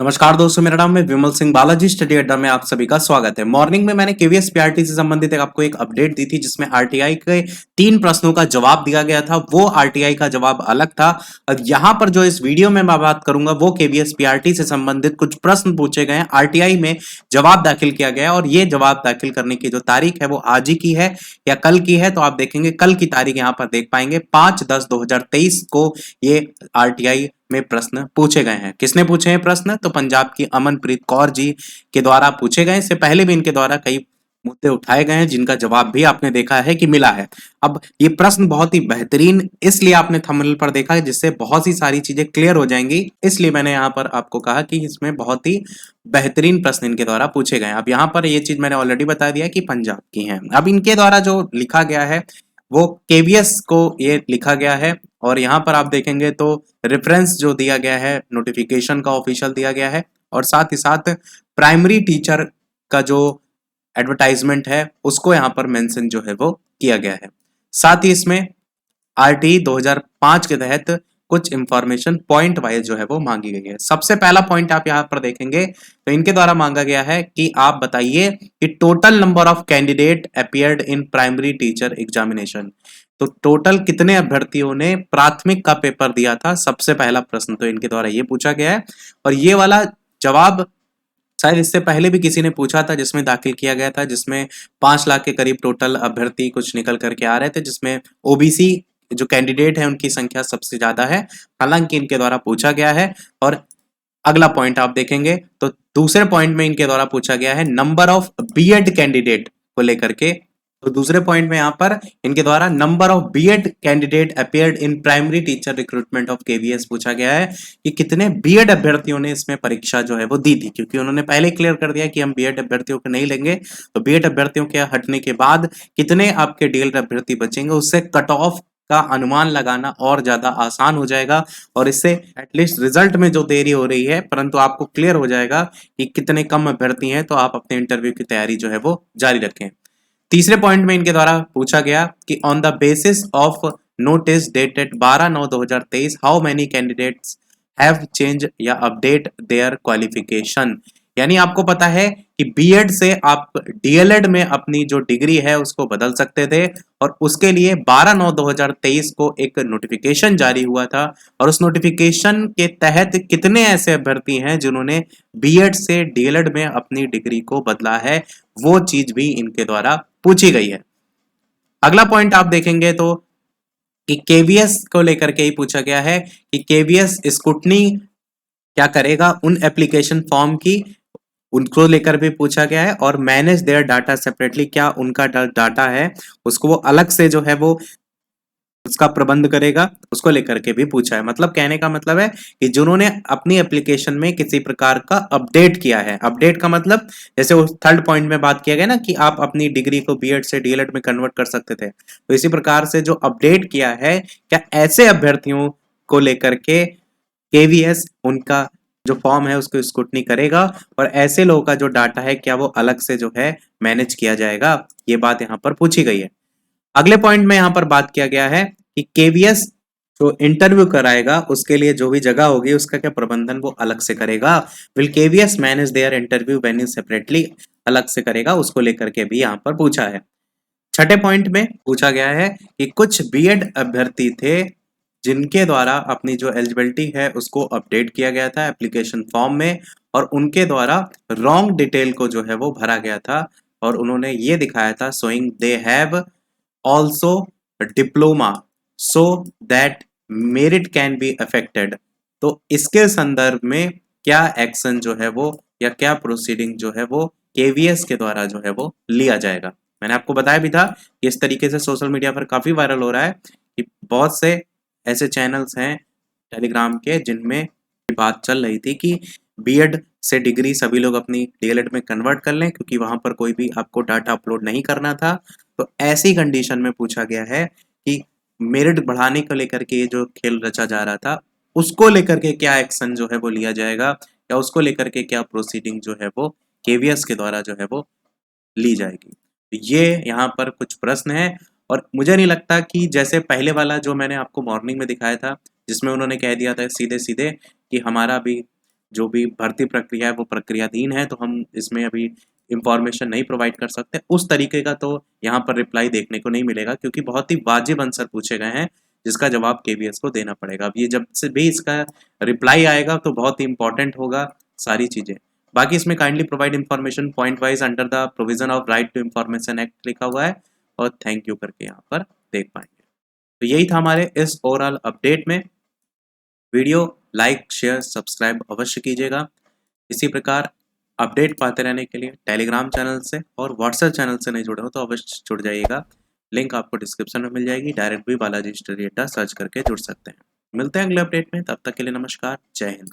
नमस्कार दोस्तों, मेरा नाम है विमल सिंह बालाजी। स्टडी अड्डा में आप सभी का स्वागत है। मॉर्निंग में मैंने केवीएस पीआरटी से संबंधित आपको एक अपडेट दी थी जिसमें आरटीआई के 3 प्रश्नों का जवाब दिया गया था। वो आरटीआई का जवाब अलग था। और यहाँ पर जो इस वीडियो में मैं बात करूंगा वो केवीएस पीआरटी से संबंधित कुछ प्रश्न पूछे गए हैं, आरटीआई में जवाब दाखिल किया गया है और ये जवाब दाखिल करने की जो तारीख है वो आज ही की है या कल की है। तो आप देखेंगे कल की तारीख यहाँ पर देख पाएंगे 5/10/2023 को ये आरटीआई में प्रश्न पूछे गए हैं। किसने पूछे हैं प्रश्न? तो पंजाब की अमनप्रीत कौर जी के द्वारा पूछे गए। इससे पहले भी इनके द्वारा कई मुद्दे उठाए गए हैं जिनका जवाब भी आपने देखा है कि मिला है। अब ये प्रश्न बहुत ही बेहतरीन इसलिए आपने थंबनेल पर देखा है जिससे बहुत सी सारी चीजें क्लियर हो जाएंगी, इसलिए मैंने यहाँ पर आपको कहा कि इसमें बहुत ही बेहतरीन प्रश्न इनके द्वारा पूछे गए हैं। अब यहाँ पर ये चीज मैंने ऑलरेडी बता दिया कि पंजाब की है। अब इनके द्वारा जो लिखा गया है वो केवीएस को ये लिखा गया है और यहाँ पर आप देखेंगे तो रेफरेंस जो दिया गया है नोटिफिकेशन का ऑफिशियल दिया गया है और साथ ही साथ प्राइमरी टीचर का जो एडवर्टाइजमेंट है उसको यहाँ पर मेंशन जो है वो किया गया है। साथ ही इसमें आरटी 2005 के तहत कुछ इंफॉर्मेशन पॉइंट वाइज जो है वो मांगी गई है। सबसे पहला पॉइंट आप यहाँ पर देखेंगे तो इनके द्वारा मांगा गया है कि आप बताइए कि total number of candidate appeared in primary teacher examination. तो टोटल कितने अभ्यर्थियों ने प्राथमिक का पेपर दिया था, सबसे पहला प्रश्न तो इनके द्वारा ये पूछा गया है। और ये वाला जवाब शायद इससे पहले भी किसी ने पूछा था जिसमें दाखिल किया गया था, जिसमें 5 लाख के करीब टोटल अभ्यर्थी कुछ निकल करके आ रहे थे, जिसमें ओबीसी जो कैंडिडेट है उनकी संख्या सबसे ज्यादा है, हालांकि इनके द्वारा पूछा गया है। और अगला पॉइंट आप देखेंगे तो दूसरे पॉइंट में इनके द्वारा पूछा गया है नंबर ऑफ बीएड कैंडिडेट को लेकर के। तो दूसरे पॉइंट में यहाँ पर इनके द्वारा number of BEd candidate appeared in primary teacher recruitment of KVS पूछा गया है कि कितने बीएड अभ्यर्थियों ने इसमें परीक्षा जो है वो दी थी, क्योंकि उन्होंने पहले क्लियर कर दिया कि हम बीएड अभ्यर्थियों को नहीं लेंगे। तो बीएड अभ्यर्थियों के हटने के बाद कितने आपके डीएलएड अभ्यर्थी बचेंगे, उससे कट ऑफ का अनुमान लगाना और ज्यादा आसान हो जाएगा और इससे एटलीस्ट रिजल्ट में जो देरी हो रही है परंतु आपको क्लियर हो जाएगा कि कितने कम अभ्यर्थी हैं। तो आप अपने इंटरव्यू की तैयारी जो है वो जारी रखें। तीसरे पॉइंट में इनके द्वारा पूछा गया कि on the basis of notice dated 12/9/2023 how many candidates have change या अपडेट देयर क्वालिफिकेशन। यानी आपको पता है कि बीएड से आप डीएलएड में अपनी जो डिग्री है उसको बदल सकते थे और उसके लिए 12/9/2023 को एक नोटिफिकेशन जारी हुआ था और उस नोटिफिकेशन के तहत कितने ऐसे अभ्यर्थी हैं जिन्होंने बीएड से डीएलएड में अपनी डिग्री को बदला है, वो चीज भी इनके द्वारा पूछी गई है। अगला पॉइंट आप देखेंगे तो कि केवीएस को लेकर के ही पूछा गया है कि केवीएस स्क्रूटनी क्या करेगा उन एप्लीकेशन फॉर्म की, उनको लेकर भी पूछा गया है। और मैनेज देयर डाटा सेपरेटली, क्या उनका डाटा है उसको वो अलग से जो है वो उसका प्रबंध करेगा, उसको लेकर के भी पूछा है। मतलब कहने का मतलब है कि जिन्होंने अपनी एप्लीकेशन में किसी प्रकार का अपडेट किया है, अपडेट का मतलब जैसे वो थर्ड पॉइंट में बात किया गया ना कि आप अपनी डिग्री को बीएड से डीएलएड में कन्वर्ट कर सकते थे, तो इसी प्रकार से जो अपडेट किया है, क्या ऐसे अभ्यर्थियों को लेकर के केवीएस उनका जो फॉर्म है उसको स्क्रूटनी करेगा और ऐसे लोगों का जो डाटा है क्या वो अलग से जो है मैनेज किया जाएगा, ये बात यहाँ पर पूछी गई है। अगले पॉइंट में यहाँ पर बात किया गया है कि केवीएस जो इंटरव्यू कराएगा उसके लिए जो भी जगह होगी उसका क्या प्रबंधन वो अलग से करेगा। Will KVS manage there interview venue separately, अलग से करेगा, उसको लेकर के भी यहाँ पर पूछा है। छठे पॉइंट में पूछा गया है कि कुछ बीएड अभ्यर्थी थे जिनके द्वारा अपनी जो एलिजिबिलिटी है उसको अपडेट किया गया था एप्लीकेशन फॉर्म में और उनके द्वारा रॉन्ग डिटेल को जो है वो भरा गया था और उन्होंने ये दिखाया था showing they have also diploma so that merit can be affected। तो इसके संदर्भ में क्या एक्शन जो है वो या क्या प्रोसीडिंग जो है वो केवीएस के द्वारा जो है वो लिया जाएगा। मैंने आपको बताया भी था कि इस तरीके से सोशल मीडिया पर काफी वायरल हो रहा है कि बहुत से ऐसे चैनल्स हैं टेलीग्राम के जिनमें बात चल रही थी कि बीएड से डिग्री सभी लोग अपनी डीएलएड में कन्वर्ट कर लें, क्योंकि वहां पर कोई भी आपको डाटा अपलोड नहीं करना था। तो ऐसी कंडीशन में पूछा गया है कि मेरिट बढ़ाने को लेकर के ये जो खेल रचा जा रहा था उसको लेकर के क्या एक्शन जो है वो लिया जाएगा या उसको लेकर के क्या प्रोसीडिंग जो है वो केवीएस के द्वारा जो है वो ली जाएगी। तो ये यहाँ पर कुछ प्रश्न है और मुझे नहीं लगता कि जैसे पहले वाला जो मैंने आपको मॉर्निंग में दिखाया था जिसमें उन्होंने कह दिया था सीधे सीधे कि हमारा भी जो भी भर्ती प्रक्रिया है वो प्रक्रियाधीन है, तो हम इसमें अभी इंफॉर्मेशन नहीं प्रोवाइड कर सकते। उस तरीके का तो यहाँ पर रिप्लाई देखने को नहीं मिलेगा, क्योंकि बहुत ही वाजिब आंसर पूछे गए हैं जिसका जवाब केवीएस को देना पड़ेगा। अब ये जब से भी इसका रिप्लाई आएगा तो बहुत ही इंपॉर्टेंट होगा सारी चीज़ें। बाकी इसमें kindly provide information point wise under the provision of right to information act लिखा हुआ है, और थैंक यू करके यहाँ पर देख पाएंगे। तो यही था हमारे इस ओवरऑल अपडेट में। वीडियो लाइक शेयर सब्सक्राइब अवश्य कीजिएगा। इसी प्रकार अपडेट पाते रहने के लिए टेलीग्राम चैनल से और व्हाट्सएप चैनल से नहीं जुड़े हो तो अवश्य जुड़ जाइएगा। लिंक आपको डिस्क्रिप्शन में मिल जाएगी, डायरेक्ट भी बालाजी स्टडी अड्डा सर्च करके जुड़ सकते हैं। मिलते हैं अगले अपडेट में, तब तक के लिए नमस्कार, जय हिंद।